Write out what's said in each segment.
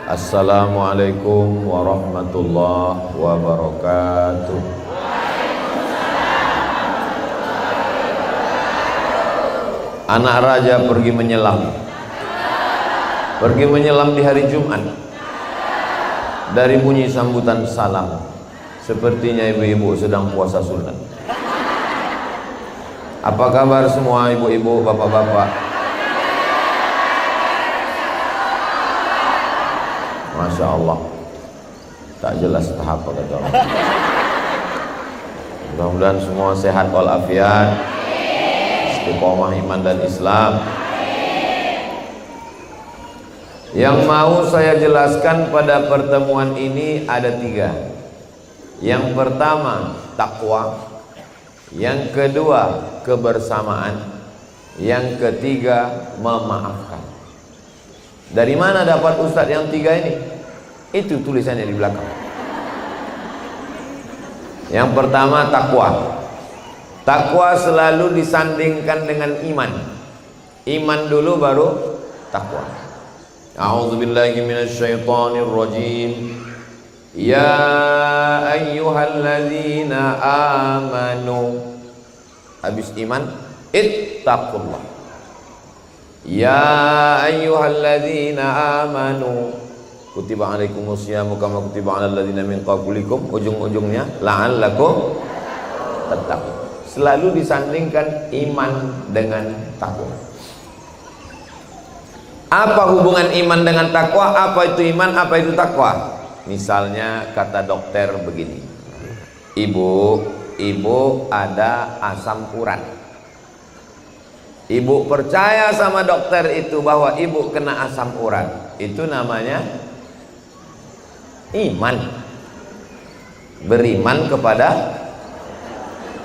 Assalamualaikum warahmatullahi wabarakatuh. Anak raja pergi menyelam. Pergi menyelam di hari Jumat. Dari bunyi sambutan salam, sepertinya ibu-ibu sedang puasa sunat. Apa kabar semua ibu-ibu, bapak-bapak? Masya Allah, tak jelas tahap apa kata orang. Mudah-mudahan semua sehat walafiat, istiqomah iman dan Islam. Yang mau saya jelaskan pada pertemuan ini ada 3. Yang pertama takwa, yang kedua kebersamaan, yang ketiga memaafkan. Dari mana dapat Ustadz yang 3 ini? Itu tulisannya di belakang. Yang pertama takwa. Takwa selalu disandingkan dengan iman. Iman dulu baru takwa. A'udzubillahi minasyaitonir rajim. Ya ayyuhalladzina amanu. Habis iman, ittaqullah. Ya ayyuhalladzina amanu kutiba alaikumusyamu kama kutiba alal ladzina min qablikum. Ujung-ujungnya la'allakum tattaqun. Selalu disandingkan iman dengan takwa. Apa hubungan iman dengan takwa? Apa itu iman? Apa itu takwa? Misalnya kata dokter begini, ibu ada asam urat. Ibu percaya sama dokter itu bahwa ibu kena asam urat. Itu namanya iman. Beriman kepada,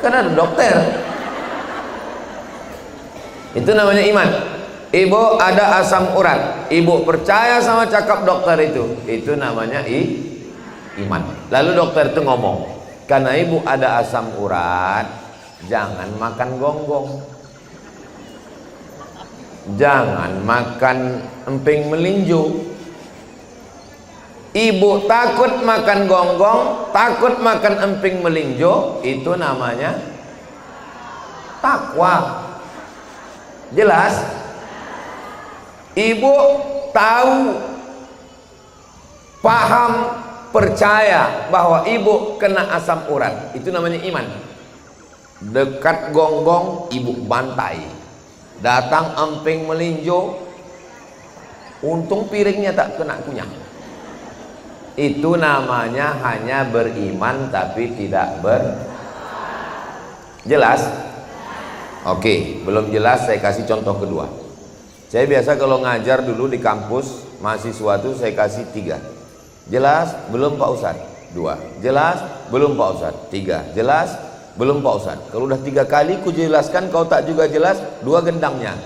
karena ada dokter. Itu namanya iman. Ibu ada asam urat. Ibu percaya sama cakap dokter itu namanya iman. Lalu dokter itu ngomong, karena ibu ada asam urat, jangan makan gonggong, jangan makan emping melinjo. Ibu takut makan gonggong, takut makan emping melinjo, itu namanya takwa. Jelas? Ibu tahu, paham, percaya bahwa ibu kena asam urat, itu namanya iman. Dekat gonggong ibu bantai, datang emping melinjo, untung piringnya tak kena kunyah. Itu namanya hanya beriman tapi tidak jelas? Oke, belum jelas, saya kasih contoh kedua. Saya biasa kalau ngajar dulu di kampus, mahasiswa itu saya kasih 3. Jelas? Belum Pak Ustadz? 2. Jelas? Belum Pak Ustadz? 3. Jelas? Belum Pak Ustadz? Kalau udah 3 kali ku jelaskan, kau tak juga jelas, 2 gendangnya.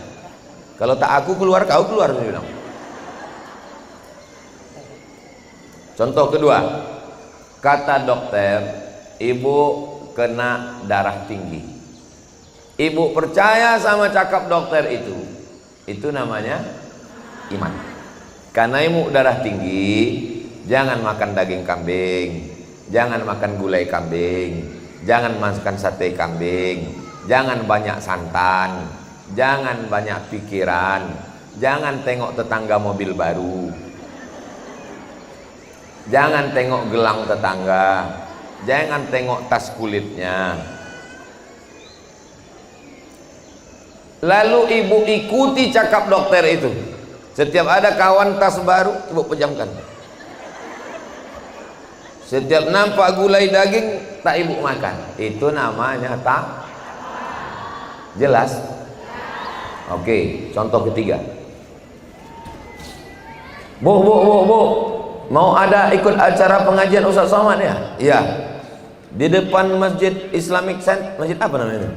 Kalau tak aku keluar, kau keluar, saya bilang. Contoh kedua, kata dokter, ibu kena darah tinggi. Ibu percaya sama cakap dokter itu namanya iman. Karena ibu darah tinggi, jangan makan daging kambing, jangan makan gulai kambing, jangan makan sate kambing, jangan banyak santan, jangan banyak pikiran, jangan tengok tetangga mobil baru, jangan tengok gelang tetangga, jangan tengok tas kulitnya. Lalu ibu ikuti cakap dokter itu. Setiap ada kawan tas baru, ibu pejamkan. Setiap nampak gulai daging, tak ibu makan. Itu namanya tak jelas. Oke, contoh ketiga. Bu, mau ada ikut acara pengajian Ustaz Somad ya? Iya. Di depan Masjid Islamic Center, masjid apa namanya itu?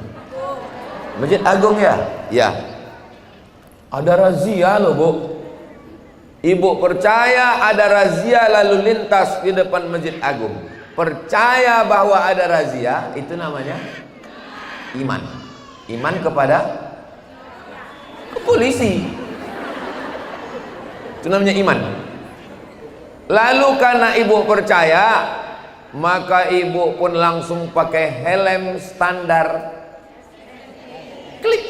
Masjid Agung ya? Ya. Ada razia loh bu. Ibu percaya ada razia lalu lintas di depan Masjid Agung. Percaya bahwa ada razia, itu namanya iman. Iman kepada polisi. Itu namanya iman. Lalu karena ibu percaya, maka ibu pun langsung pakai helm standar. Klik.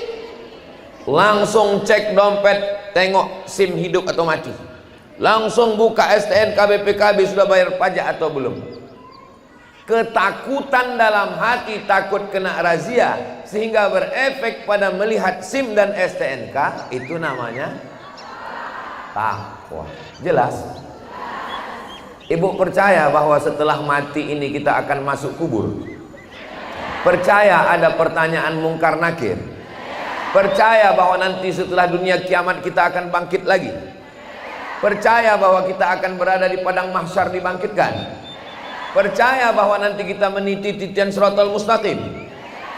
Langsung cek dompet, tengok SIM hidup atau mati. Langsung buka STNK BPKB, sudah bayar pajak atau belum. Ketakutan dalam hati, takut kena razia, sehingga berefek pada melihat SIM dan STNK. Itu namanya takwa. Jelas? Ibu percaya bahwa setelah mati ini kita akan masuk kubur? Percaya ada pertanyaan mungkar nakir? Percaya bahwa nanti setelah dunia kiamat kita akan bangkit lagi? Percaya bahwa kita akan berada di padang mahsyar dibangkitkan? Percaya bahwa nanti kita meniti titian Shiratal Mustaqim?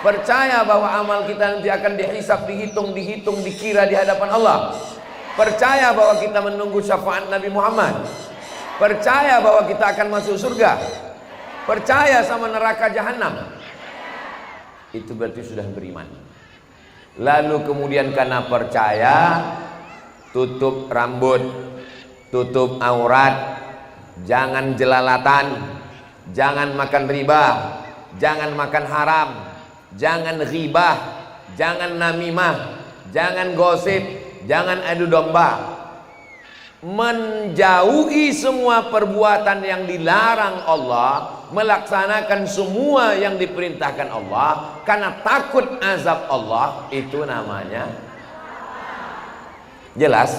Percaya bahwa amal kita nanti akan dihisab, dihitung, dikira di hadapan Allah? Percaya bahwa kita menunggu syafaat Nabi Muhammad? Percaya bahwa kita akan masuk surga? Percaya sama neraka jahanam? Itu berarti sudah beriman. Lalu kemudian karena percaya, tutup rambut, tutup aurat, jangan jelalatan, jangan makan riba, jangan makan haram, jangan ghibah, jangan namimah, jangan gosip, jangan adu domba. Menjauhi semua perbuatan yang dilarang Allah, melaksanakan semua yang diperintahkan Allah karena takut azab Allah. Itu namanya jelas.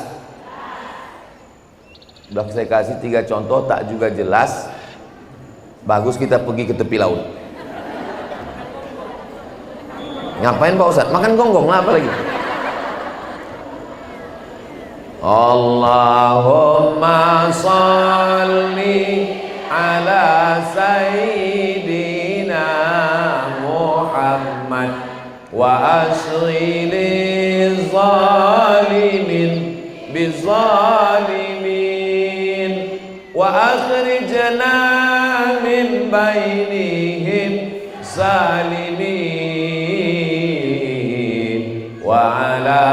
Sudah saya kasih 3 contoh, tak juga jelas. Bagus kita pergi ke tepi laut. Ngapain Pak Ustadz? Makan gonggong lah apa lagi? Allahumma salli ala sayyidina Muhammad wa asghili zalimin bizalimin wa akhrijna min bainihim zalimin wa ala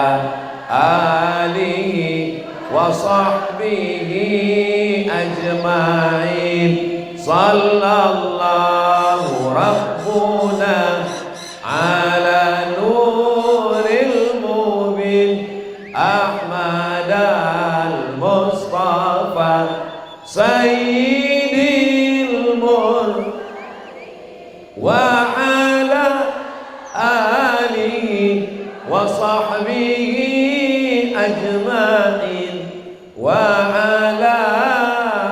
alihi wa sahbihi ajma'in. Sallallahu rabbuna ala nuril mubin Ahmad al-Mustafa sayyidil mur wa ala alihi wa sahbihi ajma'in wa ala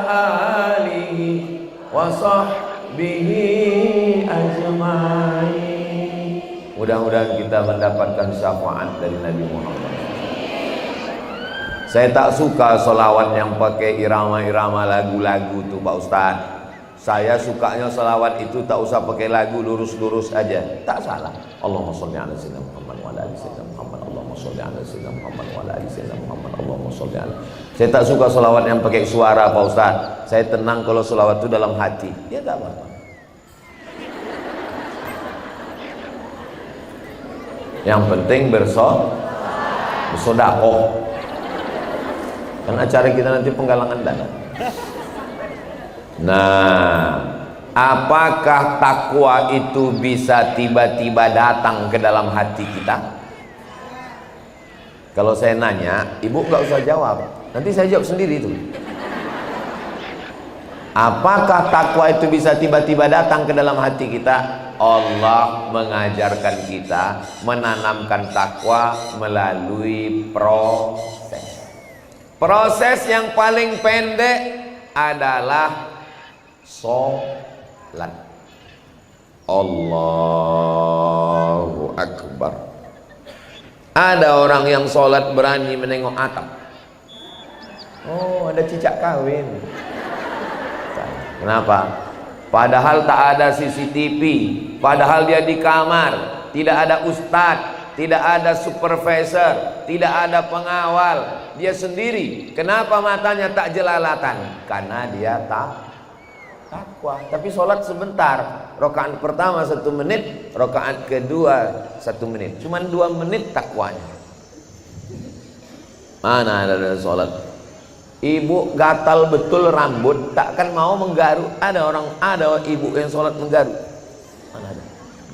alihi wa sahbihi ajma'in. Mudah-mudahan kita mendapatkan syafaat dari Nabi Muhammad. Saya tak suka selawat yang pakai irama-irama lagu-lagu tuh Pak Ustadz. Saya sukanya selawat itu tak usah pakai lagu, lurus-lurus aja. Tak salah. Allahumma sholli ala sayyidina Muhammad wa ala ali sayyidina Muhammad. Allahumma sholli ala sayyidina Muhammad wa ala ali sayyidina Muhammad. Allahumma sholli ala. Saya tak suka selawat yang pakai suara Pak Ustadz. Saya tenang kalau selawat itu dalam hati. Ya tak apa-apa. Yang penting bersedekah. Kan acara kita nanti penggalangan dana. Nah, apakah takwa itu bisa tiba-tiba datang ke dalam hati kita? Kalau saya nanya, ibu gak usah jawab, nanti saya jawab sendiri itu. Apakah takwa itu bisa tiba-tiba datang ke dalam hati kita? Allah mengajarkan kita menanamkan takwa melalui proses. Proses yang paling pendek adalah sholat. Allahu Akbar. Ada orang yang sholat berani menengok atap. Oh, ada cicak kawin. Kenapa? Padahal tak ada CCTV, padahal dia di kamar, tidak ada ustadz, tidak ada supervisor, tidak ada pengawal, dia sendiri. Kenapa matanya tak jelalatan? Karena dia takwa. Tapi sholat sebentar. Rakaat pertama 1 menit, rakaat kedua 1 menit. Cuman 2 menit takwanya. Mana ada sholat? Ibu gatal betul rambut, takkan mau menggaruk. Ada ibu yang sholat menggaruk. Mana ada?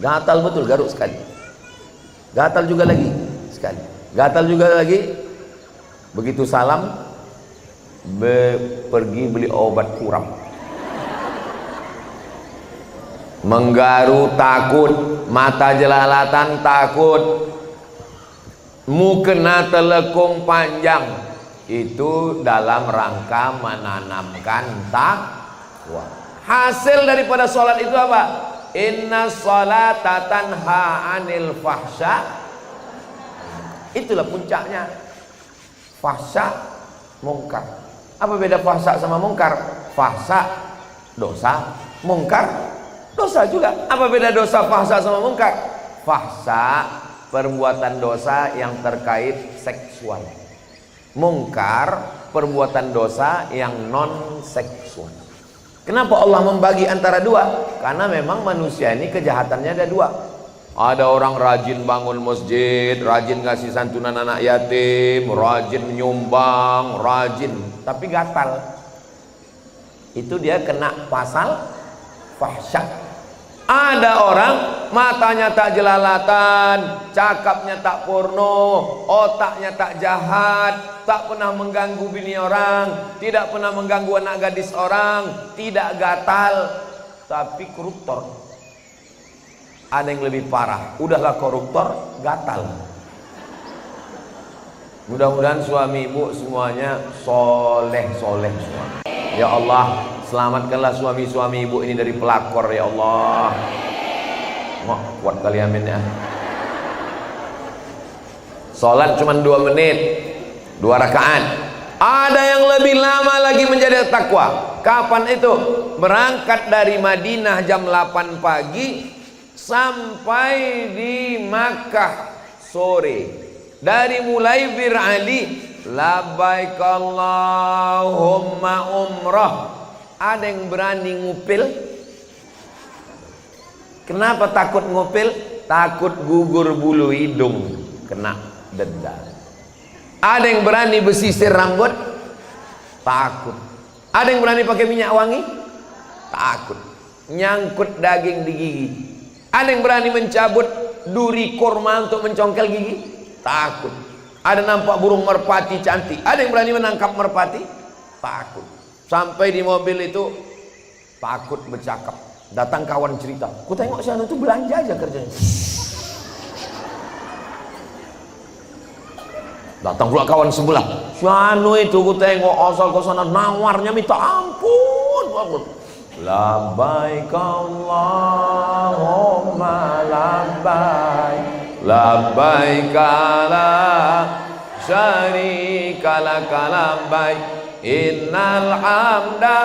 Gatal betul, garuk sekali. Gatal juga lagi sekali. Gatal juga lagi. Begitu salam, pergi beli obat kurang. Menggaru takut, mata jelalatan takut, mukena telekung panjang. Itu dalam rangka menanamkan takwa. Hasil daripada sholat itu apa? Inna sholata tanha anil fahsya. Itulah puncaknya. Fahsya, mungkar. Apa beda fahsya sama mungkar? Fahsya dosa, mungkar dosa juga. Apa beda dosa fahsya sama mungkar? Fahsya perbuatan dosa yang terkait seksual. Mungkar perbuatan dosa yang non seksual. Kenapa Allah membagi antara dua? Karena memang manusia ini kejahatannya ada dua. Ada orang rajin bangun masjid, rajin ngasih santunan anak yatim, rajin menyumbang, rajin, tapi gatal. Itu dia kena pasal fahsya. Ada orang matanya tak jelalatan, cakapnya tak porno, otaknya tak jahat, tak pernah mengganggu bini orang, tidak pernah mengganggu anak gadis orang, tidak gatal, tapi koruptor. Ada yang lebih parah, udahlah koruptor, gatal. Mudah-mudahan suami ibu semuanya soleh-soleh semua. Ya Allah, selamatkanlah suami-suami ibu ini dari pelakor ya Allah. Wah, kuat kali amin ya. Salat cuma 2 menit, 2 rakaat. Ada yang lebih lama lagi menjadi takwa. Kapan itu? Berangkat dari Madinah jam 8 pagi sampai di Makkah sore. Dari mulai Bir Ali, labbaik Allahumma umrah. Ada yang berani ngupil? Kenapa takut ngupil? Takut gugur bulu hidung, kena denda. Ada yang berani besisir rambut? Takut. Ada yang berani pakai minyak wangi? Takut. Nyangkut daging di gigi. Ada yang berani mencabut duri kurma untuk mencongkel gigi? Takut. Ada nampak burung merpati cantik, ada yang berani menangkap merpati? Takut. Sampai di mobil itu takut bercakap. Datang kawan cerita, ku tengok si anu itu belanja aja kerjanya. Datang pula kawan sebelah, si anu itu ku tengok asal ke sana nawarnya minta ampun. Labbaik Allahumma labbaik, labbaik la syarika laka labbaik, innal hamda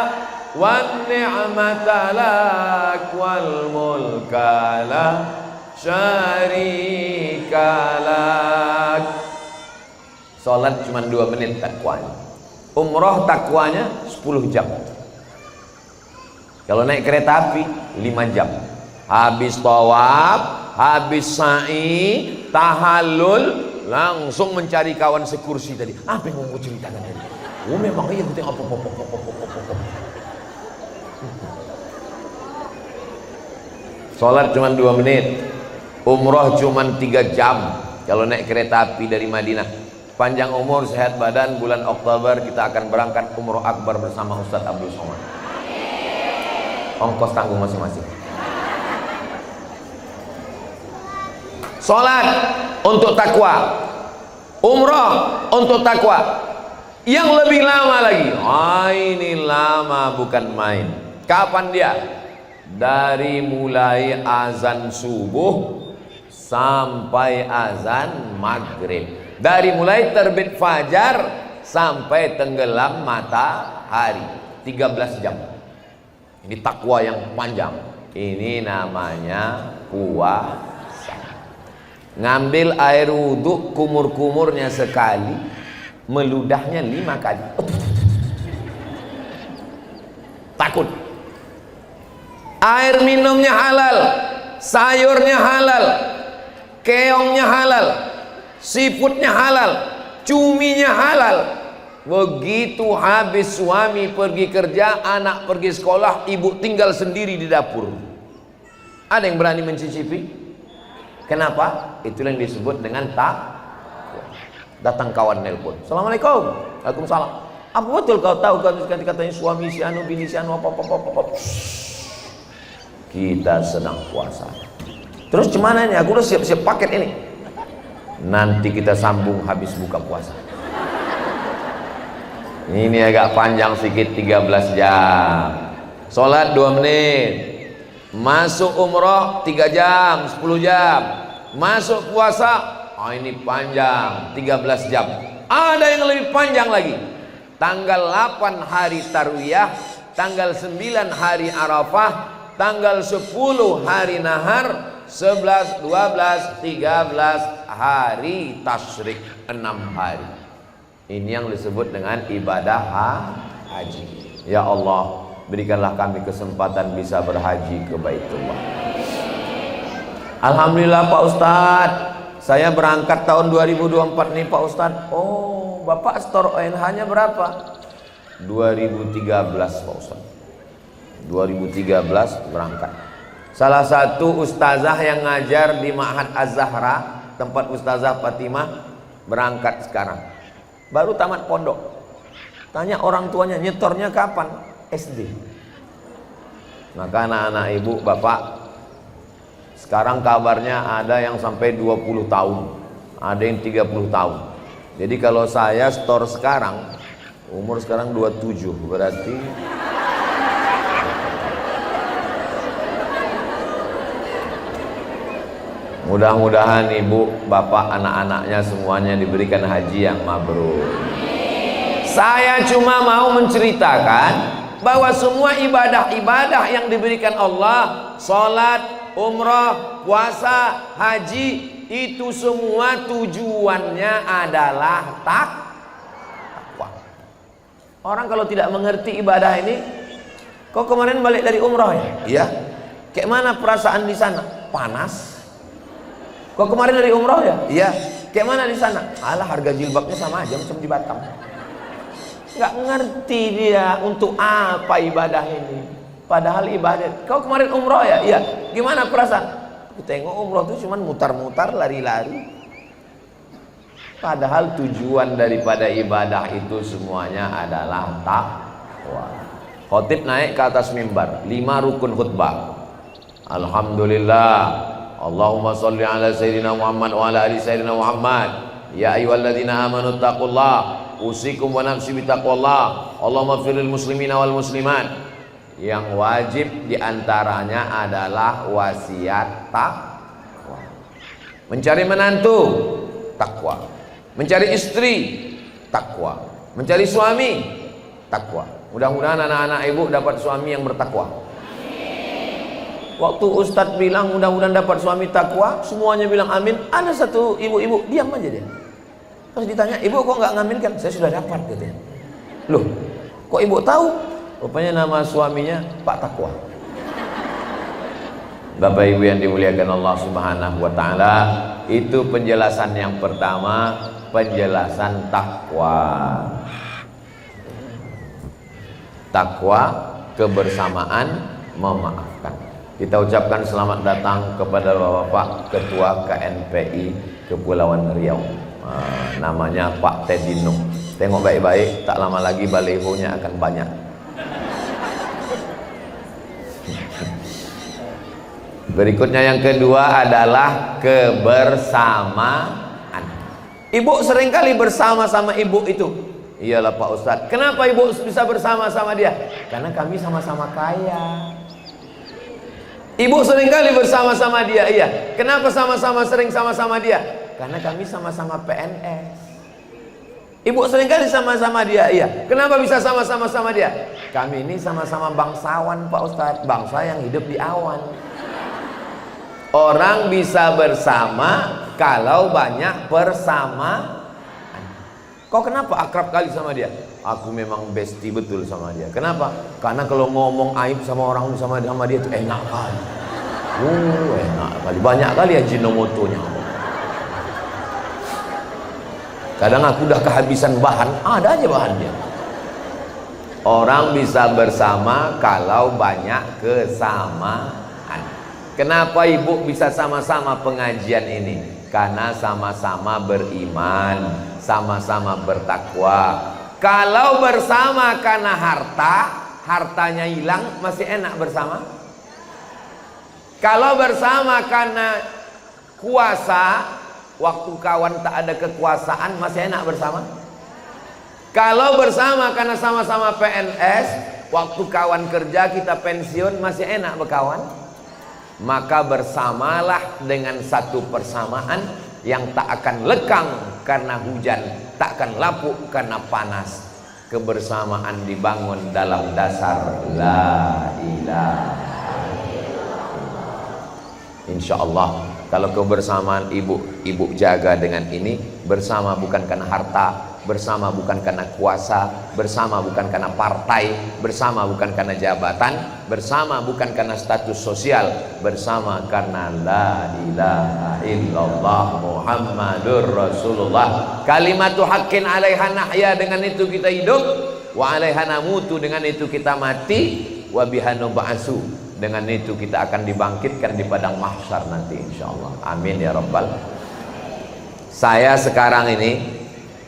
wan ni'mata lak wal mulka la syarika lak. Salat cuma 2 menit takwanya. Umroh takwanya 10 jam. Kalau naik kereta api 5 jam. Habis tawaf, habis sa'i, tahallul, langsung mencari kawan sekursi tadi. Apa yang mau ceritakan tadi? Oh memang iya, gue tengok apa. Salat cuma 2 menit. Umroh cuma 3 jam. Kalau naik kereta api dari Madinah. Panjang umur, sehat badan, bulan Oktober kita akan berangkat umroh akbar bersama Ustadz Abdul Somad. Ongkos tanggung masing-masing. Salat untuk takwa, umroh untuk takwa. Yang lebih lama lagi, ini lama bukan main. Kapan dia? Dari mulai azan subuh sampai azan maghrib. Dari mulai terbit fajar sampai tenggelam matahari, 13 jam. Ini takwa yang panjang. Ini namanya puasa. Ngambil air wudhu, kumur-kumurnya sekali, meludahnya 5 kali. Takut. Air minumnya halal, sayurnya halal, keongnya halal, seafoodnya halal, cuminya halal. Begitu habis suami pergi kerja, anak pergi sekolah, ibu tinggal sendiri di dapur. Ada yang berani mencicipi? Kenapa? Itulah yang disebut dengan tak. Datang kawan nelpon, Assalamualaikum. Waalaikumsalam. Apa betul kau tahu katanya suami si anu, bini si anu, apa. Kita sedang puasa. Terus gimana ini? Aku udah siap-siap paket ini. Nanti kita sambung habis buka puasa. Ini agak panjang sedikit, 13 jam. Sholat 2 menit. Masuk umroh 3 jam, 10 jam. Masuk puasa, ini panjang, 13 jam. Ada yang lebih panjang lagi. Tanggal 8 hari Tarwiyah, tanggal 9 hari Arafah, tanggal 10 hari Nahar, 11, 12, 13 hari Tasyrik, 6 hari. Ini yang disebut dengan ibadah haji. Ya Allah, berikanlah kami kesempatan bisa berhaji ke Baitullah. Alhamdulillah Pak Ustadz, saya berangkat tahun 2024 nih Pak Ustadz. Oh, Bapak store ONH-nya berapa? 2013 Pak Ustadz. 2013 berangkat. Salah satu ustazah yang ngajar di Ma'had Az-Zahra, tempat Ustazah Fatimah, berangkat sekarang. Baru tamat pondok. Tanya orang tuanya, nyetornya kapan? SD. Maka anak-anak ibu, bapak, sekarang kabarnya ada yang sampai 20 tahun, ada yang 30 tahun. Jadi kalau saya store sekarang, umur sekarang 27, berarti mudah-mudahan ibu, bapak, anak-anaknya semuanya diberikan haji yang mabrur. Saya cuma mau menceritakan bahwa semua ibadah-ibadah yang diberikan Allah, salat, umrah, puasa, haji, itu semua tujuannya adalah takwa. Orang kalau tidak mengerti ibadah ini, kok kemarin balik dari umrah ya? Iya. Kayak mana perasaan di sana? Panas. Kok kemarin dari umroh ya? Iya. Kayak mana di sana? Alah, harga jilbabnya sama aja macam di Batam. Nggak ngerti dia untuk apa ibadah ini. Padahal ibadah. Kau kemarin umroh ya? Iya. Gimana perasaan? Aku tengok umroh itu cuma mutar-mutar, lari-lari. Padahal tujuan daripada ibadah itu semuanya adalah takwa. Khotib naik ke atas mimbar, 5 rukun khutbah. Alhamdulillah. Allahumma salli ala sayyidina Muhammad wa ala ali sayyidina Muhammad. Ya ayyuhalladzina amanu taqullah, usikum wa nafsi bitaqwallah. Allahumma firil muslimina wal muslimat. Yang wajib diantaranya adalah wasiat takwa. Mencari menantu, takwa. Mencari istri, takwa. Mencari suami, takwa. Mudah-mudahan anak-anak ibu dapat suami yang bertakwa. Waktu Ustadz bilang mudah-mudahan dapat suami takwa, semuanya bilang amin. Ada satu ibu-ibu diam aja dia. Terus ditanya, ibu kok nggak ngaminkan? Saya sudah dapat katanya. Loh, kok ibu tahu? Rupanya nama suaminya Pak Takwa. Bapak Ibu yang dimuliakan Allah Subhanahu wa taala, itu penjelasan yang pertama, penjelasan takwa. Takwa, kebersamaan, memaafkan. Kita ucapkan selamat datang kepada Bapak Ketua KNPI Kepulauan Riau. Namanya Pak Tedino. Tengok baik-baik, tak lama lagi balihonya akan banyak. Berikutnya yang kedua adalah kebersamaan. Ibu seringkali bersama-sama ibu itu. Iyalah Pak Ustadz. Kenapa ibu bisa bersama-sama dia? Karena kami sama-sama kaya. Ibu seringkali bersama-sama dia, iya. Kenapa sama-sama sering sama-sama dia? Karena kami sama-sama PNS. Ibu seringkali sama-sama dia, iya. Kenapa bisa sama-sama sama dia? Kami ini sama-sama bangsawan Pak Ustadz, bangsa yang hidup di awan. Orang bisa bersama kalau banyak bersama. Kau kenapa akrab kali sama dia? Aku memang bestie betul sama dia. Kenapa? Karena kalau ngomong aib sama orang sama dia itu enak kali. Enak kali. Banyak kali Ajinomotonya. Kadang aku udah kehabisan bahan, ada aja bahannya. Orang bisa bersama kalau banyak kesamaan. Kenapa ibu bisa sama-sama pengajian ini? Karena sama-sama beriman, sama-sama bertakwa. Kalau bersama karena harta, hartanya hilang, masih enak bersama. Kalau bersama karena kuasa, waktu kawan tak ada kekuasaan, masih enak bersama. Kalau bersama karena sama-sama PNS, waktu kawan kerja kita pensiun, masih enak berkawan. Maka bersamalah dengan satu persamaan yang tak akan lekang karena hujan, tak akan lapuk karena panas. Kebersamaan dibangun dalam dasar la ilaha illallah. Insya Allah, kalau kebersamaan ibu jaga dengan ini, bersama bukan karena harta, bersama bukan karena kuasa, bersama bukan karena partai, bersama bukan karena jabatan, bersama bukan karena status sosial, bersama karena la ilaha illallah Muhammadur Rasulullah. Kalimatu haqqin 'alaiha nahya, dengan itu kita hidup, wa 'alaiha namutu, dengan itu kita mati, wa biha nub'atsu, dengan itu kita akan dibangkitkan di padang mahsyar nanti insyaallah. Amin ya rabbal. Saya sekarang ini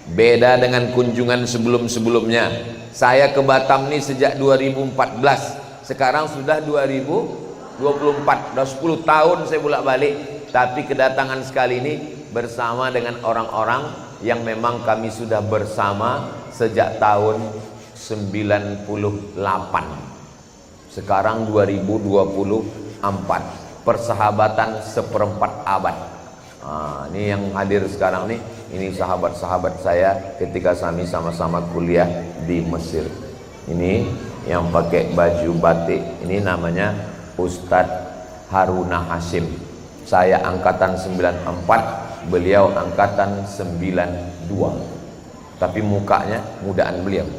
beda dengan kunjungan sebelum-sebelumnya. Saya ke Batam nih sejak 2014. Sekarang sudah 2024. Sudah 10 tahun saya bolak-balik. Tapi kedatangan sekali ini bersama dengan orang-orang yang memang kami sudah bersama sejak tahun 98. Sekarang 2024. Persahabatan seperempat abad. Ini yang hadir sekarang nih, ini sahabat-sahabat saya ketika kami sama-sama kuliah di Mesir. Ini yang pakai baju batik, ini namanya Ustadz Haruna Hasim. Saya angkatan 94, beliau angkatan 92. Tapi mukanya mudaan beliau.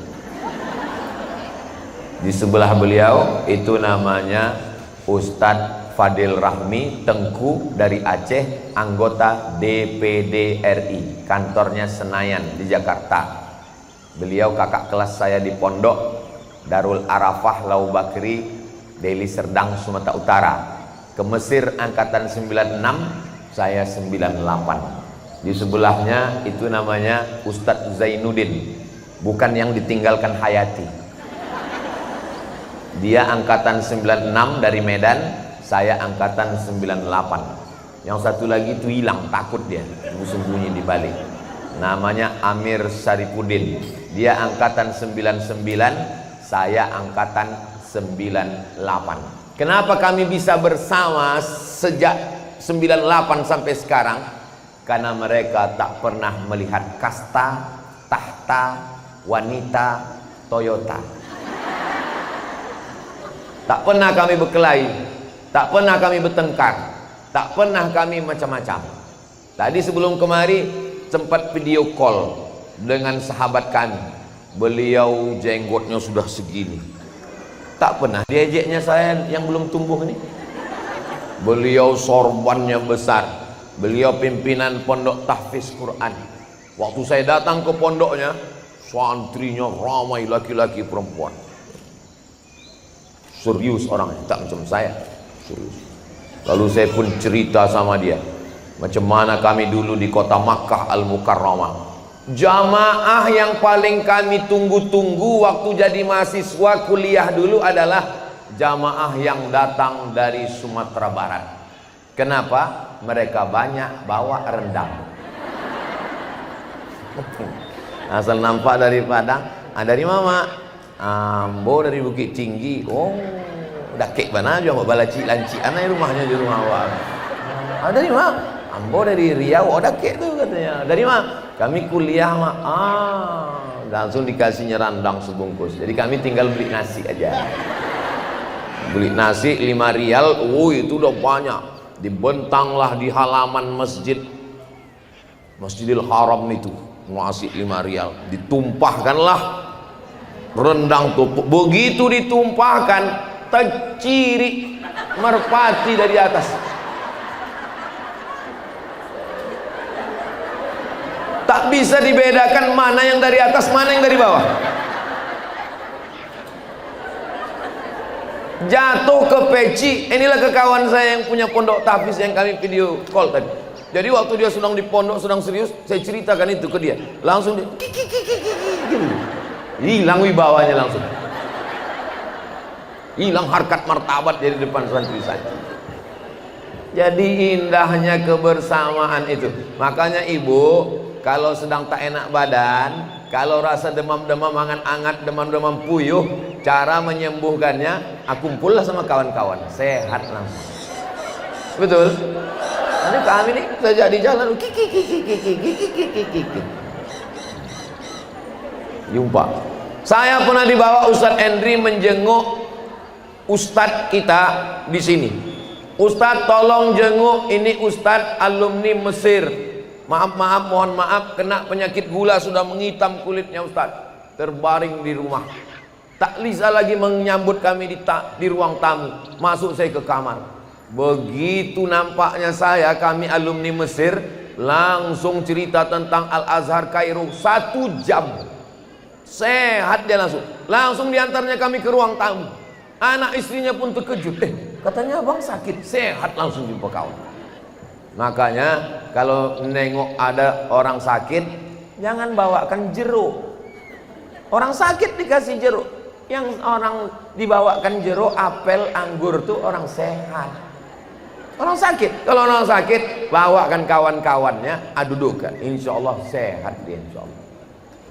Di sebelah beliau itu namanya Ustadz Fadil Rahmi Tengku dari Aceh, anggota DPD RI, kantornya Senayan di Jakarta. Beliau kakak kelas saya di pondok Darul Arafah Lau Bakri, Deli Serdang, Sumatera Utara. Ke Mesir angkatan 96, saya 98. Di sebelahnya itu namanya Ustadz Zainuddin, bukan yang ditinggalkan Hayati. Dia angkatan 96 dari Medan, saya angkatan 98. Yang satu lagi itu hilang, takut dia, sembunyi di balik. Namanya Amir Syarifuddin. Dia angkatan 99, saya angkatan 98. Kenapa kami bisa bersama sejak 98 sampai sekarang? Karena mereka tak pernah melihat kasta, tahta, wanita, Toyota. Tak pernah kami berkelahi, tak pernah kami bertengkar, tak pernah kami macam-macam. Tadi sebelum kemari sempat video call dengan sahabat kami. Beliau jenggotnya sudah segini. Tak pernah diejeknya saya yang belum tumbuh ini. Beliau sorbannya besar. Beliau pimpinan pondok tahfiz Quran. Waktu saya datang ke pondoknya, santrinya ramai laki-laki perempuan. Serius orangnya, tak macam saya. Serius. Lalu saya pun cerita sama dia macam mana kami dulu di kota Makkah Al-Mukarramah. Jamaah yang paling kami tunggu-tunggu waktu jadi mahasiswa kuliah dulu adalah jamaah yang datang dari Sumatera Barat. Kenapa? Mereka banyak bawa rendang. Asal nampak dari Padang, dari Mama. Ambo dari Bukit Tinggi. Oh, dakek mana aja mbak balaci lanci anai rumahnya di rumah awak. Dari mana? Ambo dari Riau. Oh, dakek tuh katanya. Dari mana? Kami kuliah mah. Langsung dikasihnya rendang sebungkus. Jadi kami tinggal beli nasi aja. Beli nasi 5 rial. Oh, itu udah banyak. Dibentanglah di halaman Masjidil Haram itu. Nasi 5 rial. Ditumpahkanlah rendang tuh. Begitu ditumpahkan, tercirik merpati dari atas. Tak bisa dibedakan mana yang dari atas, mana yang dari bawah. Jatuh ke peci. Inilah ke kawan saya yang punya pondok tahfiz yang kami video call tadi. Jadi waktu dia sedang di pondok, sedang serius, saya ceritakan itu ke dia. Langsung dia gitu. Hilang wibawanya langsung. Hilang harkat martabat dari depan santri-santri. Jadi indahnya kebersamaan itu. Makanya ibu, kalau sedang tak enak badan, kalau rasa demam-demam angat-angat, demam-demam puyuh, cara menyembuhkannya, kumpullah sama kawan-kawan, sehat langsung. Betul? Nanti kami nih saja di jalan, jumpa. Saya pernah dibawa Ustadz Endri menjenguk Ustadz kita di sini. Ustadz tolong jenguk ini Ustadz alumni Mesir. Maaf, mohon maaf, kena penyakit gula, sudah menghitam kulitnya Ustadz. Terbaring di rumah. Tak bisa lagi menyambut kami di ruang tamu. Masuk saya ke kamar. Begitu nampaknya saya, kami alumni Mesir, langsung cerita tentang Al-Azhar Kairo 1 jam. Sehat dia langsung. Langsung diantarnya kami ke ruang tamu. Anak istrinya pun terkejut. Katanya abang sakit. Sehat langsung jumpa kawan. Makanya kalau nengok ada orang sakit, jangan bawakan jeruk. Orang sakit dikasih jeruk. Yang orang dibawakan jeruk, apel, anggur tuh orang sehat. Orang sakit. Kalau orang sakit, bawakan kawan-kawannya, dudukan. Insya Allah sehat dia, insya Allah.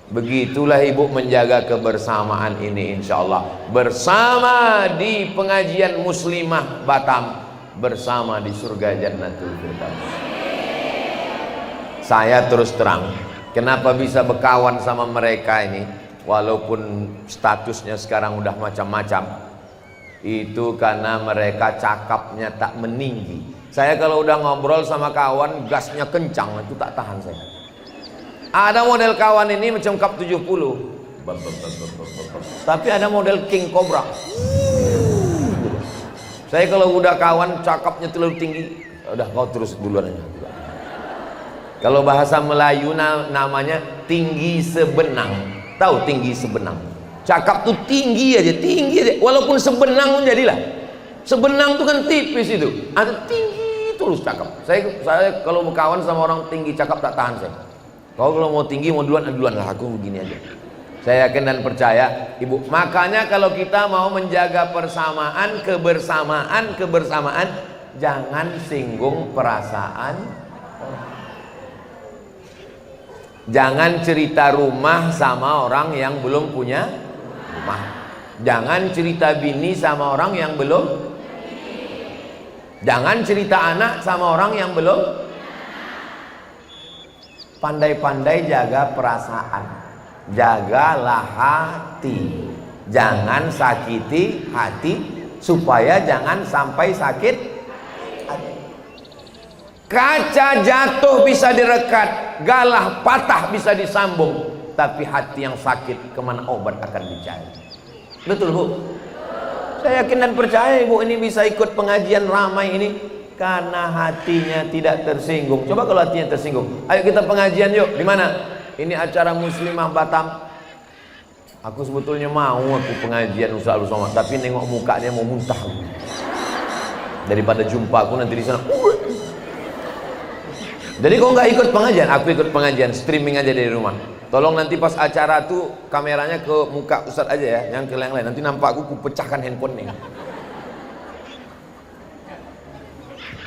Begitulah ibu menjaga kebersamaan ini, insya Allah. Bersama di pengajian Muslimah Batam, bersama di surga Jannatul Firdaus. Saya terus terang, kenapa bisa berkawan sama mereka ini, walaupun statusnya sekarang udah macam-macam, itu karena mereka cakapnya tak meninggi. Saya kalau udah ngobrol sama kawan, gasnya kencang, itu tak tahan saya. Ada model kawan ini macam Kap 70, tapi ada model King Cobra. Saya kalau udah kawan cakapnya terlalu tinggi, udah kau terus duluan aja. Kalau bahasa Melayu namanya tinggi sebenang. Tahu tinggi sebenang? Cakap tuh tinggi aja, walaupun sebenang pun jadilah. Sebenang tuh kan tipis itu, ada tinggi terus cakap. Saya kalau berkawan sama orang tinggi cakap tak tahan saya. Kalau mau tinggi mau duluan lah, aku begini aja. Saya yakin dan percaya ibu. Makanya kalau kita mau menjaga persamaan, kebersamaan, jangan singgung perasaan orang. Jangan cerita rumah sama orang yang belum punya rumah. Jangan cerita bini sama orang yang belum. Jangan cerita anak sama orang yang belum. Pandai-pandai jaga perasaan, jagalah hati, jangan sakiti hati, supaya jangan sampai sakit hati. Kaca jatuh bisa direkat, galah patah bisa disambung, tapi hati yang sakit kemana obat akan dicari. Betul bu? Saya yakin dan percaya ibu ini bisa ikut pengajian ramai ini karena hatinya tidak tersinggung. Coba kalau hatinya tersinggung, ayo kita pengajian yuk. Di mana? Ini acara Muslimah Batam. Aku sebetulnya mau pengajian Ustaz Somad, tapi nengok mukanya mau muntah. Daripada jumpa aku nanti di sana. Jadi kau nggak ikut pengajian, aku ikut pengajian, streaming aja dari rumah. Tolong nanti pas acara tuh kameranya ke muka Ustaz aja ya, jangan ke yang lain. Nanti nampak aku pecahkan handphone nih.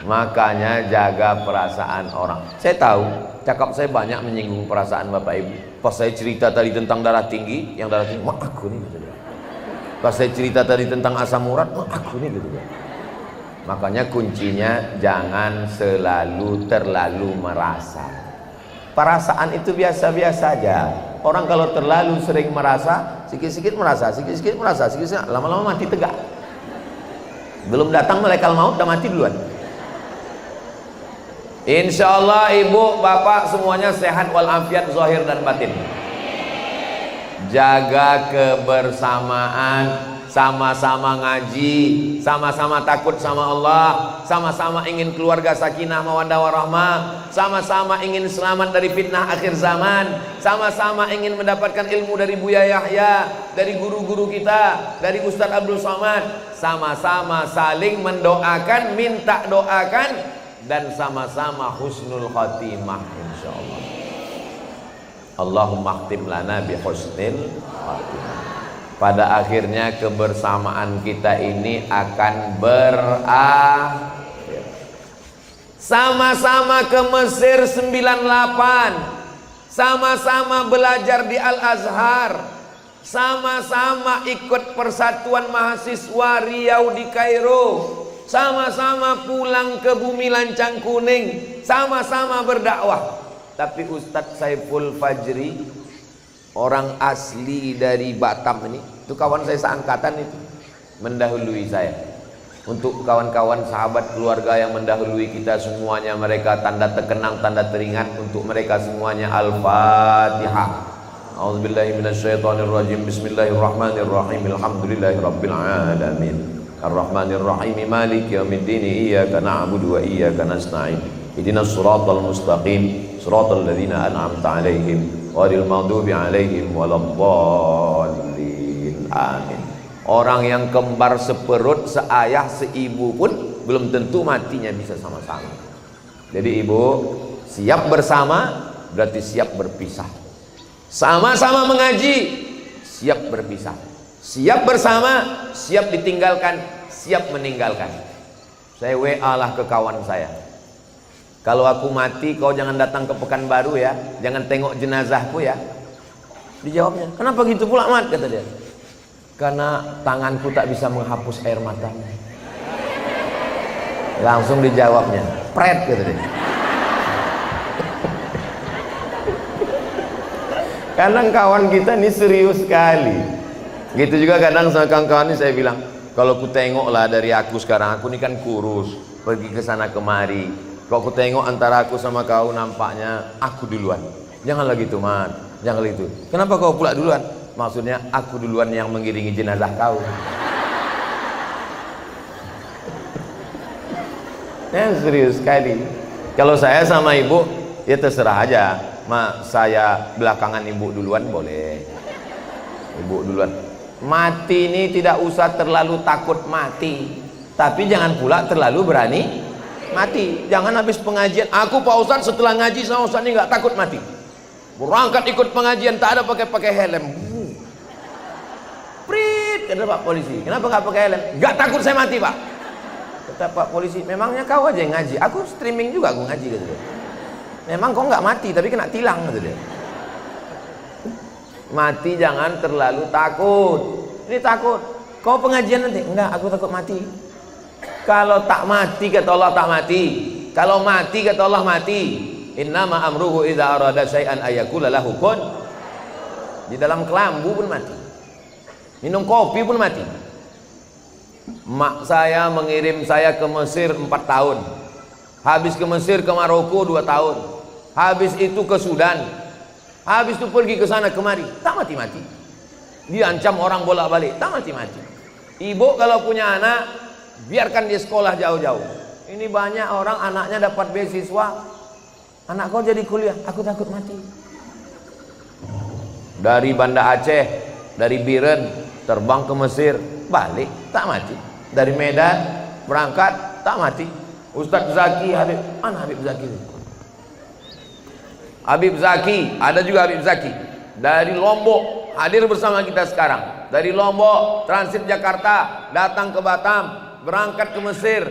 Makanya jaga perasaan orang. Saya tahu cakap saya banyak menyinggung perasaan bapak ibu. Pas saya cerita tadi tentang darah tinggi, yang darah tinggi, mak aku nih gitu. Pas saya cerita tadi tentang asam urat, mak aku nih gitu. Makanya kuncinya jangan terlalu merasa. Perasaan itu biasa-biasa aja. Orang kalau terlalu sering merasa, sikit-sikit merasa, lama-lama mati tegak. Belum datang malaikat maut, udah mati duluan. Insya Allah ibu bapak semuanya sehat walafiat zahir dan batin. jaga kebersamaan, sama-sama ngaji, sama-sama takut sama Allah, sama-sama ingin keluarga sakinah mawaddah warahmah, sama-sama ingin selamat dari fitnah akhir zaman, sama-sama ingin mendapatkan ilmu dari Buya Yahya, dari guru-guru kita, dari Ustadz Abdul Somad, sama-sama saling mendoakan, minta doakan, dan sama-sama husnul khatimah insyaallah. Allahumma khtim lana bi husnil khatimah. Pada akhirnya kebersamaan kita ini akan berakhir. Sama-sama ke Mesir 98, sama-sama belajar di Al-Azhar, sama-sama ikut persatuan mahasiswa Riau di Kairo, sama-sama pulang ke bumi lancang kuning, sama-sama berdakwah. Tapi Ustadz Saiful Fajri, orang asli dari Batam ini, itu kawan saya seangkatan itu, mendahului saya. Untuk kawan-kawan sahabat keluarga yang mendahului kita semuanya, mereka tanda terkenang, tanda teringat, untuk mereka semuanya Al-Fatihah. A'udzubillahi minasyaitonirrajim. Bismillahirrahmanirrahim. Alhamdulillahirabbil alamin. Ar-Rahmanirrahim. Maliki yaumiddin. Iyyaka na'budu wa iyyaka nasta'in. Ihdinas siratal mustaqim. Siratal ladzina an'amta 'alaihim ghairil maghdubi 'alaihim waladdallin. Amin. Orang yang kembar seperut, seayah, seibu pun belum tentu matinya bisa sama-sama. Jadi ibu siap bersama berarti siap berpisah. Sama-sama mengaji, siap berpisah. Siap bersama, siap ditinggalkan, siap meninggalkan. Saya WA lah ke kawan saya, kalau aku mati kau jangan datang ke Pekanbaru ya, jangan tengok jenazahku ya. Dijawabnya, kenapa gitu pula Mat? Kata dia, karena tanganku tak bisa menghapus air matamu. Langsung dijawabnya, pret, kata dia. Kadang kawan kita ini serius sekali. Gitu juga kadang sama kawan-kawan ini saya bilang, kalau ku tengok lah dari aku sekarang, aku ini kan kurus, pergi ke sana kemari. Kalau aku tengok antara aku sama kau, nampaknya aku duluan. Janganlah gitu Man, jangan gitu. Kenapa kau pula duluan? Maksudnya aku duluan yang mengiringi jenazah kau. Ya serius sekali. Kalau saya sama ibu, ya terserah aja. Saya belakangan ibu duluan boleh. Ibu duluan. Mati ini tidak usah terlalu takut mati, tapi jangan pula terlalu berani mati. Jangan habis pengajian, aku Pak Ustadz setelah ngaji sama Ustadz ini nggak takut mati. Berangkat ikut pengajian tak ada pakai helm. Prit, kata Pak polisi, kenapa nggak pakai helm? Nggak takut saya mati Pak. Kata Pak polisi, memangnya kau aja yang ngaji, aku streaming juga aku ngaji gitu. Memang kau nggak mati tapi kena tilang gitu dia. Mati jangan terlalu takut. Ini takut, kau pengajian nanti? Enggak, aku takut mati. Kalau tak mati kata Allah tak mati, kalau mati kata Allah mati. Innama amruhu idza arada syai'an ayaqula lahu kun. Di dalam kelambu pun mati, minum kopi pun mati. Mak saya mengirim saya ke Mesir 4 tahun, habis ke Mesir ke Maroko 2 tahun, habis itu ke Sudan, habis itu pergi ke sana kemari, tak mati-mati. Dia ancam orang bolak-balik, tak mati-mati. Ibu kalau punya anak, biarkan dia sekolah jauh-jauh. Ini banyak orang anaknya dapat beasiswa, anak kau jadi kuliah, aku takut mati. Dari Banda Aceh, dari Biren terbang ke Mesir, balik tak mati. Dari Medan berangkat tak mati. Ustadz Zaki, Habib, mana Habib Zaki? Habib Zaki, ada juga Habib Zaki dari Lombok hadir bersama kita sekarang. Dari Lombok transit Jakarta, datang ke Batam, berangkat ke Mesir,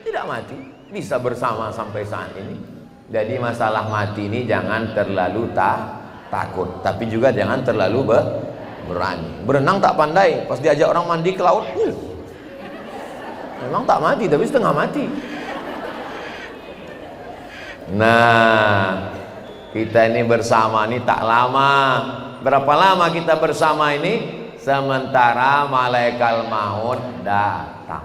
tidak mati, bisa bersama sampai saat ini. Jadi masalah mati ini jangan terlalu takut, tapi juga jangan terlalu berani. Berenang tak pandai, pas diajak orang mandi ke laut, memang tak mati tapi setengah mati. Nah, kita ini bersama ini tak lama. Berapa lama kita bersama ini? Sementara malaikat maut datang.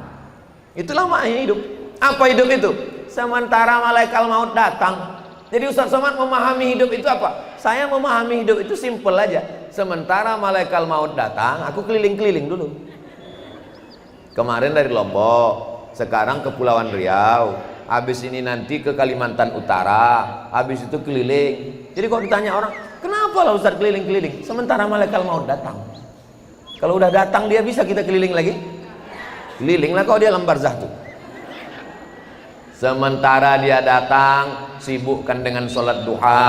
Itulah maknanya hidup. Apa hidup itu? Sementara malaikat maut datang. Jadi Ustaz Somad memahami hidup itu apa? Saya memahami hidup itu simpel aja. Sementara malaikat maut datang, aku keliling-keliling dulu. Kemarin dari Lombok, sekarang ke Kepulauan Riau, habis ini nanti ke Kalimantan Utara, habis itu keliling. Jadi kalau ditanya orang, kenapa lah Ustaz keliling-keliling? Sementara malaikat maut datang. Kalau udah datang dia bisa kita keliling lagi? Keliling lah kalau dia lembar tuh. Sementara dia datang, sibukkan dengan sholat duha.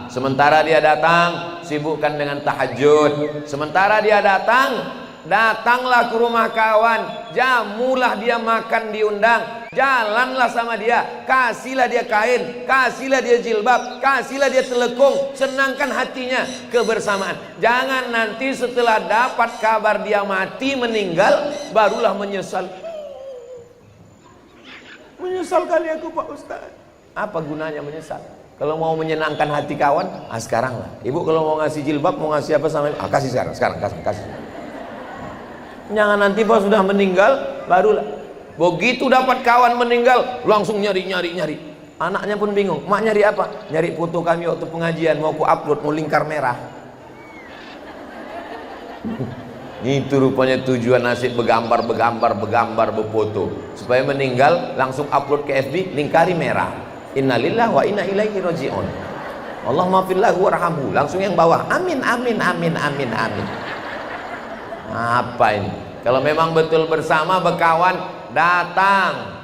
Sementara dia datang, sibukkan dengan tahajud. Sementara dia datang, datanglah ke rumah kawan, jamulah dia makan diundang, jalanlah sama dia, kasihlah dia kain, kasihlah dia jilbab, kasihlah dia telekung, senangkan hatinya, kebersamaan. Jangan nanti setelah dapat kabar dia mati, meninggal, barulah menyesal. Menyesal kali aku Pak Ustaz. Apa gunanya menyesal? Kalau mau menyenangkan hati kawan, sekarang lah. Ibu kalau mau ngasih jilbab, mau ngasih apa sama ibu, kasih sekarang, kasih. Jangan nanti pas sudah meninggal, barulah. Begitu dapat kawan meninggal, langsung nyari. Anaknya pun bingung, mak nyari apa? Nyari foto kami waktu pengajian, mau ku upload, mau lingkar merah. Itu rupanya tujuan nasib bergambar, berfoto. Supaya meninggal, langsung upload ke FB, lingkari merah. Innalillahi wa inna ilaihi raji'un. Allahumma fillahu warhamhu. Langsung yang bawah, amin. Apa ini? Kalau memang betul bersama, berkawan, datang.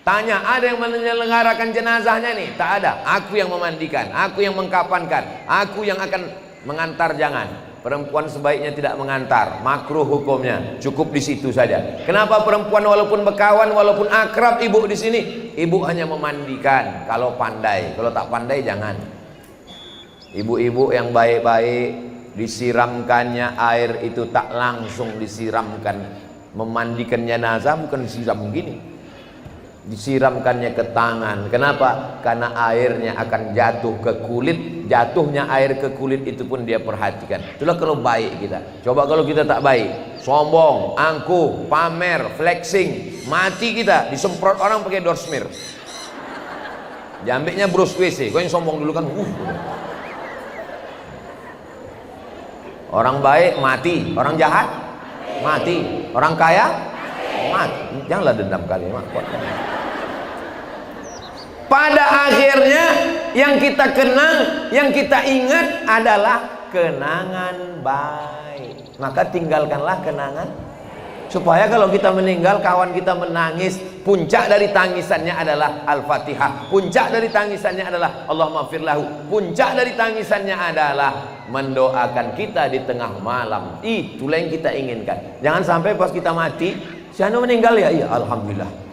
Tanya, ada yang menyelenggarakan jenazahnya nih? Tak ada. Aku yang memandikan, aku yang mengkafankan, aku yang akan mengantar. Jangan. Perempuan sebaiknya tidak mengantar, makruh hukumnya, cukup di situ saja. Kenapa perempuan walaupun berkawan, walaupun akrab ibu di sini, ibu hanya memandikan kalau pandai. Kalau tak pandai jangan. Ibu-ibu yang baik-baik, disiramkannya air itu tak langsung disiramkan. Memandikan jenazah bukan disiram begini. Disiramkannya ke tangan. Kenapa? Karena airnya akan jatuh ke kulit. Jatuhnya air ke kulit itu pun dia perhatikan. Itulah kalau baik kita. Coba kalau kita tak baik, sombong, angkuh, pamer, flexing, mati kita. Disemprot orang pakai dorsmir. Jambeknya Bruce WC. Kau yang sombong dulu kan. Orang baik mati, orang jahat mati, orang kaya mati. Janganlah dendam kalimat. Pada akhirnya yang kita kenang, yang kita ingat adalah kenangan baik. Maka tinggalkanlah kenangan, supaya kalau kita meninggal, kawan kita menangis, puncak dari tangisannya adalah Al-Fatihah. Puncak dari tangisannya adalah Allahumma firlahu. Puncak dari tangisannya adalah mendoakan kita di tengah malam. Itulah yang kita inginkan. Jangan sampai pas kita mati, si Anu meninggal ya, iya alhamdulillah.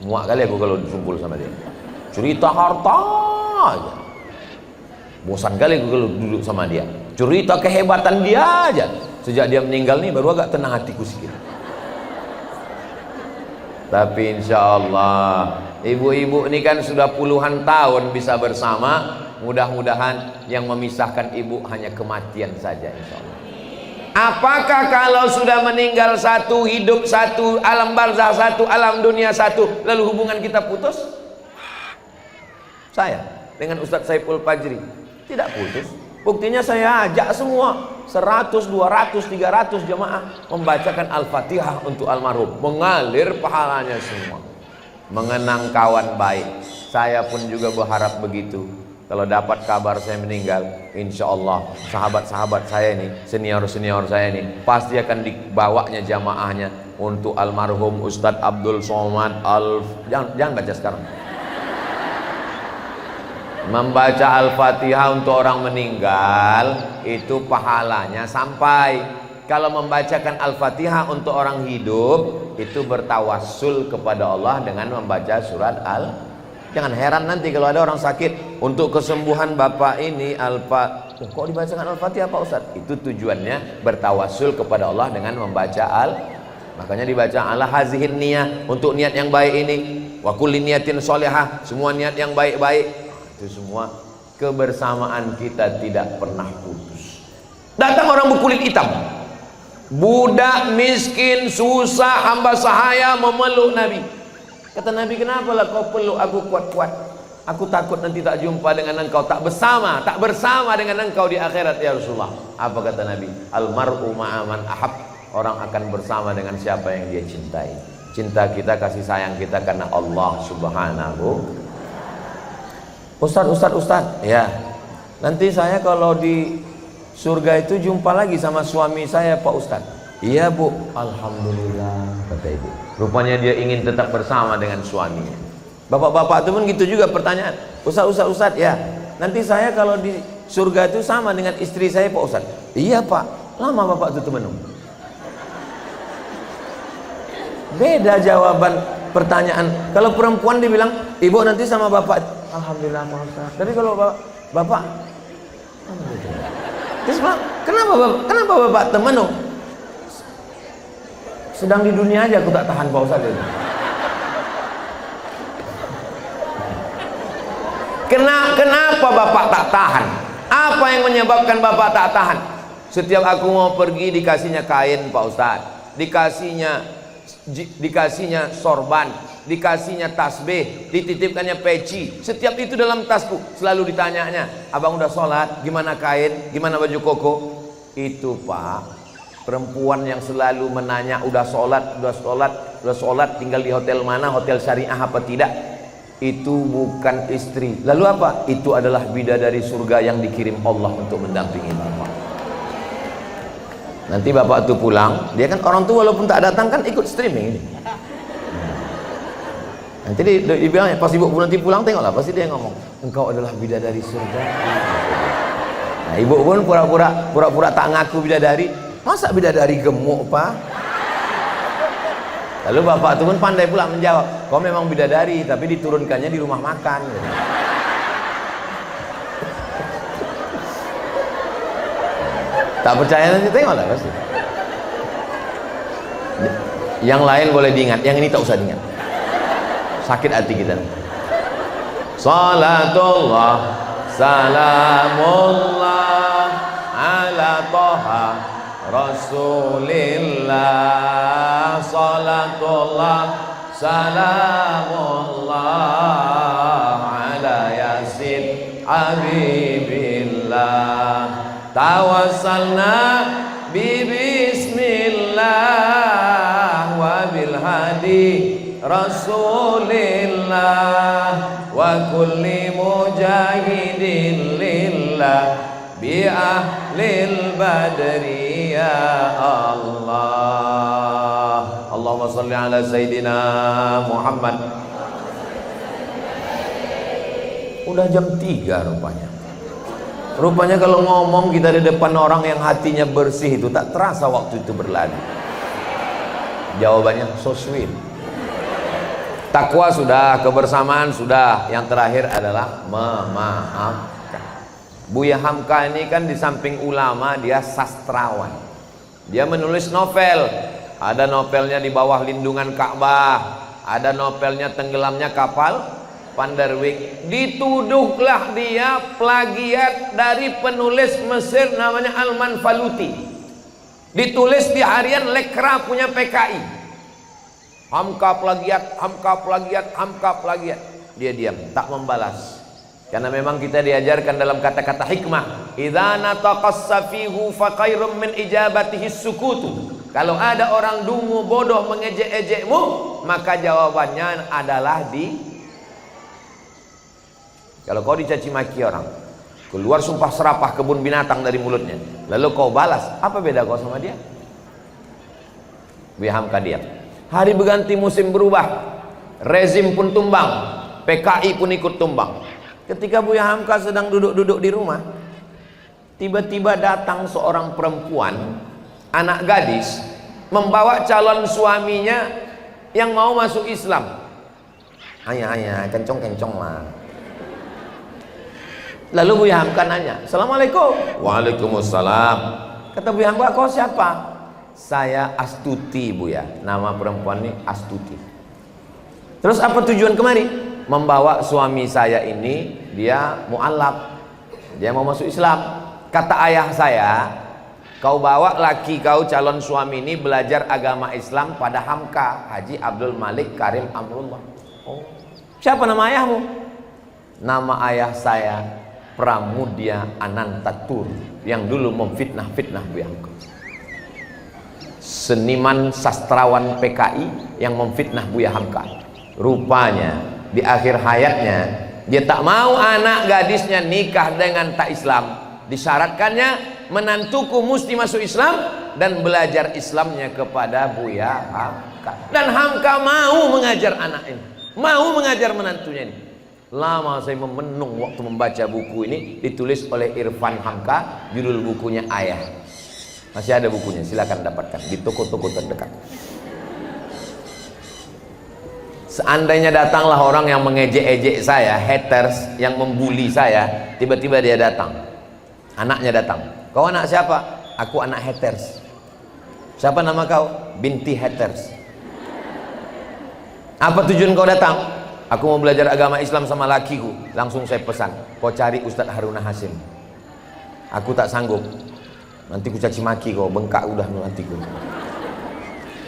Muak kali aku kalau disumpul sama dia. Cerita harta aja. Bosan kali aku kalau duduk sama dia. Cerita kehebatan dia aja. Sejak dia meninggal nih baru agak tenang hatiku sedikit. Tapi insya Allah ibu-ibu ini kan sudah puluhan tahun bisa bersama. Mudah-mudahan yang memisahkan ibu hanya kematian saja insya Allah. Apakah kalau sudah meninggal satu, hidup satu, alam barzah satu, alam dunia satu, lalu hubungan kita putus? Saya dengan Ustadz Saiful Fajri tidak putus. Buktinya saya ajak semua 100, 200, 300 jemaah membacakan Al-Fatihah untuk almarhum, mengalir pahalanya semua. Mengenang kawan baik. Saya pun juga berharap begitu. Kalau dapat kabar saya meninggal, insya Allah sahabat-sahabat saya ini, senior-senior saya ini, pasti akan dibawanya jamaahnya untuk almarhum Ustadz Abdul Somad jangan baca sekarang. Membaca Al-Fatihah untuk orang meninggal itu pahalanya sampai. Kalau membacakan Al-Fatihah untuk orang hidup itu bertawassul kepada Allah dengan membaca surat Jangan heran nanti kalau ada orang sakit, untuk kesembuhan bapak ini kok dibacakan Al-Fatihah Pak Ustaz? Itu tujuannya bertawassul kepada Allah dengan membaca makanya dibaca ala hazihin niyah, untuk niat yang baik ini, wa kulli niyatin sholihah, semua niat yang baik-baik. Itu semua kebersamaan kita tidak pernah putus. Datang orang berkulit hitam, budak miskin susah, hamba sahaya memeluk Nabi. Kata Nabi, kenapa lah kau peluk aku kuat-kuat? Aku takut nanti tak jumpa dengan engkau, tak bersama dengan engkau di akhirat ya Rasulullah. Apa kata Nabi? Almar'u ma'aman ahab. Orang akan bersama dengan siapa yang dia cintai. Cinta kita, kasih sayang kita karena Allah Subhanahu. Ustaz, ya. Nanti saya kalau di surga itu jumpa lagi sama suami saya Pak Ustaz. Iya Bu. Alhamdulillah kata ibu. Rupanya dia ingin tetap bersama dengan suaminya. Bapak-bapak itu pun gitu juga pertanyaan. Ustaz ya. Nanti saya kalau di surga itu sama dengan istri saya Pak Ustaz. Iya Pak. Lama Bapak itu teman. Beda jawaban pertanyaan. Kalau perempuan dibilang, ibu nanti sama bapak. Alhamdulillah Pak Ustaz. Tapi kalau bapak, terus kenapa bapak teman? Sedang di dunia aja aku tak tahan Pak Ustaz. Kenapa bapak tak tahan? Apa yang menyebabkan bapak tak tahan? Setiap aku mau pergi dikasihnya kain Pak Ustaz, dikasihnya sorban, dikasihnya tasbih, dititipkannya peci. Setiap itu dalam tasku. Selalu ditanyanya, abang udah sholat? Gimana kain? Gimana baju koko? Itu Pak, perempuan yang selalu menanya udah sholat, tinggal di hotel mana, hotel syariah apa tidak. Itu bukan istri. Lalu apa? Itu adalah bidadari surga yang dikirim Allah untuk mendampingi bapak. Nanti bapak itu pulang, dia kan orang tua walaupun tak datang kan ikut streaming ini. Nanti dia bilang, pas ibu nanti pulang tengoklah, pasti dia ngomong, engkau adalah bidadari surga. Nah, ibu pun pura-pura tak ngaku bidadari. Masa bidadari gemuk Pak? Lalu bapak itu pun pandai pula menjawab, kau memang bidadari tapi diturunkannya di rumah makan. Tak percaya nanti tengoklah pasti. Yang lain boleh diingat, yang ini tak usah diingat. Sakit hati kita. Salatullah, salamullah ala Toha Rasulillah. Salatullah, salamullah ala Yasin Habibillah. Tawassalna bi bismillah wa bil hadi Rasulillah wa kulli mujahidin lillah bi ahlil badri ya Allah. Allahumma salli ala Sayyidina Muhammad. Udah jam 3 rupanya. Rupanya kalau ngomong kita di depan orang yang hatinya bersih itu tak terasa waktu itu berlalu. Jawabannya so sweet. Takwa sudah, kebersamaan sudah, yang terakhir adalah memaafkan. Buya Hamka ini kan di samping ulama dia sastrawan. Dia menulis novel. Ada novelnya Di Bawah Lindungan Ka'bah, ada novelnya Tenggelamnya Kapal Pandarwik. Dituduhlah dia plagiat dari penulis Mesir namanya Al-Manfaluti. Ditulis di harian Lekra punya PKI. Hamka plagiat, Hamka plagiat, Hamka plagiat. Dia diam, tak membalas. Karena memang kita diajarkan dalam kata-kata hikmah, idza nataqas safihu fa khairum min ijabatihi sukutu. Kalau ada orang dungu bodoh mengejek-ejekmu, maka jawabannya adalah kalau kau dicaci maki orang, keluar sumpah serapah kebun binatang dari mulutnya, lalu kau balas, apa beda kau sama dia? Buya Hamka diam. Hari berganti, musim berubah, rezim pun tumbang, PKI pun ikut tumbang. Ketika Buya Hamka sedang duduk-duduk di rumah, tiba-tiba datang seorang perempuan, anak gadis, membawa calon suaminya yang mau masuk Islam. Ayah, kencong-kencong lah. Lalu Buya Hamka nanya, Assalamualaikum. Waalaikumsalam. Kata Buya Hamka, kau siapa? Saya Astuti Buya. Nama perempuan ini Astuti. Terus apa tujuan kemari? Membawa suami saya ini, dia mu'allab, dia mau masuk Islam. Kata ayah saya, kau bawa laki kau calon suami ini belajar agama Islam pada Hamka, Haji Abdul Malik Karim Amrullah. Oh, siapa nama ayahmu? Nama ayah saya Pramudia Anantatur, yang dulu memfitnah-fitnah Buya Hamka. Seniman sastrawan PKI yang memfitnah Buya Hamka. Rupanya di akhir hayatnya dia tak mau anak gadisnya nikah dengan tak Islam. Disyaratkannya menantuku mesti masuk Islam dan belajar Islamnya kepada Buya Hamka. Dan Hamka mau mengajar anak ini, mau mengajar menantunya ini. Lama saya memenung waktu membaca buku ini, ditulis oleh Irfan Hamka, judul bukunya Ayah. Masih ada bukunya, silakan dapatkan di toko-toko terdekat. Seandainya datanglah orang yang mengejek-ejek saya, haters, yang membuli saya, tiba-tiba dia datang, anaknya datang. Kau anak siapa? Aku anak haters. Siapa nama kau? Binti haters. Apa tujuan kau datang? Aku mau belajar agama Islam sama lakiku. Langsung saya pesan, kau cari Ustadz Haruna Hasim. Aku tak sanggup, nanti ku caci maki kau, bengkak udah nantiku.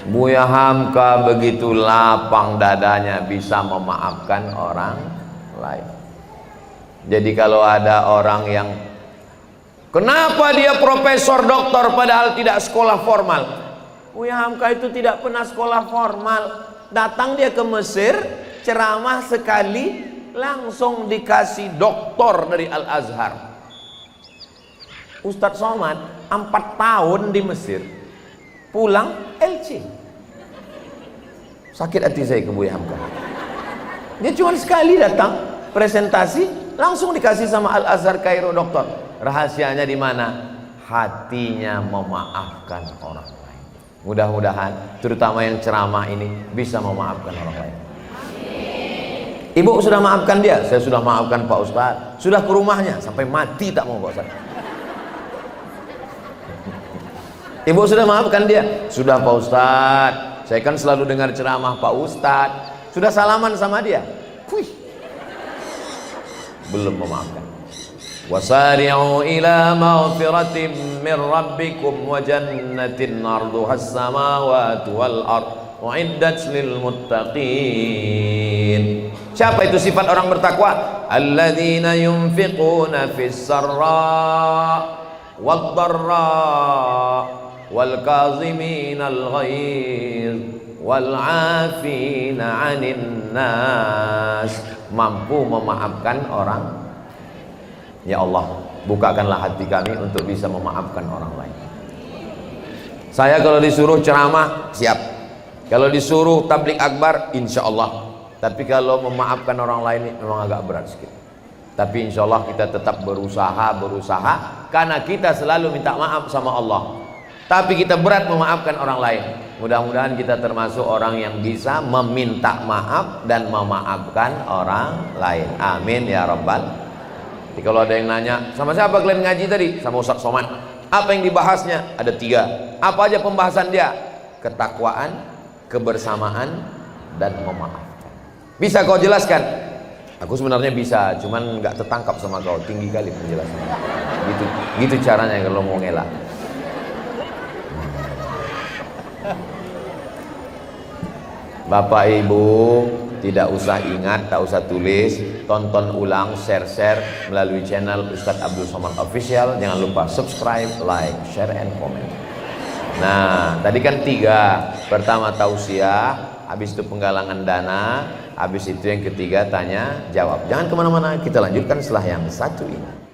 Buya Hamka begitu lapang dadanya bisa memaafkan orang lain. Jadi kalau ada orang yang kenapa dia profesor doktor padahal tidak sekolah formal, Buya Hamka itu tidak pernah sekolah formal. Datang dia ke Mesir, ceramah sekali langsung dikasih doktor dari Al-Azhar. Ustadz Somad 4 tahun di Mesir, pulang LC. Sakit hati saya ke Buya Hamka. Dia cuma sekali datang presentasi langsung dikasih sama Al-Azhar Kairo doktor. Rahasianya di mana? Hatinya memaafkan orang lain. Mudah-mudahan terutama yang ceramah ini bisa memaafkan orang lain. Ibu sudah maafkan dia? Saya sudah maafkan Pak Ustadz. Sudah ke rumahnya sampai mati tak mau Pak Ustadz. Ibu sudah maafkan dia? Sudah Pak Ustadz. Saya kan selalu dengar ceramah Pak Ustadz. Sudah salaman sama dia? Wih, belum memaafkan. Wasari'u ila maghfiratin min rabbikum wa jannatin 'arduhas samawati wal ard u'iddat lil muttaqin. Siapa itu sifat orang bertakwa? Alladzina yunfiquna fis sarra wad dharra wal kaziminal ghaiz wal 'afina 'anil nas. Mampu memaafkan orang. Ya Allah, bukakanlah hati kami untuk bisa memaafkan orang lain. Saya kalau disuruh ceramah siap, kalau disuruh tablik akbar insya Allah. Tapi kalau memaafkan orang lain memang agak berat sedikit. Tapi insya Allah kita tetap berusaha karena kita selalu minta maaf sama Allah. Tapi kita berat memaafkan orang lain. Mudah-mudahan kita termasuk orang yang bisa meminta maaf dan memaafkan orang lain. Amin ya rabbal. Jadi kalau ada yang nanya, sama siapa kalian ngaji tadi? Sama Ustadz Somad. Apa yang dibahasnya? Ada 3. Apa aja pembahasan dia? Ketakwaan, kebersamaan, dan memaafkan. Bisa kau jelaskan? Aku sebenarnya bisa, cuman nggak tertangkap sama kau. Tinggi kali penjelasannya. Gitu caranya kalau mau ngelak. Bapak Ibu tidak usah ingat, tak usah tulis, tonton ulang, share melalui channel Ustadz Abdul Somad Official. Jangan lupa subscribe, like, share, and comment. Nah, tadi kan 3. Pertama tausiah, habis itu penggalangan dana, habis itu yang ketiga tanya jawab. Jangan kemana-mana, kita lanjutkan setelah yang satu ini.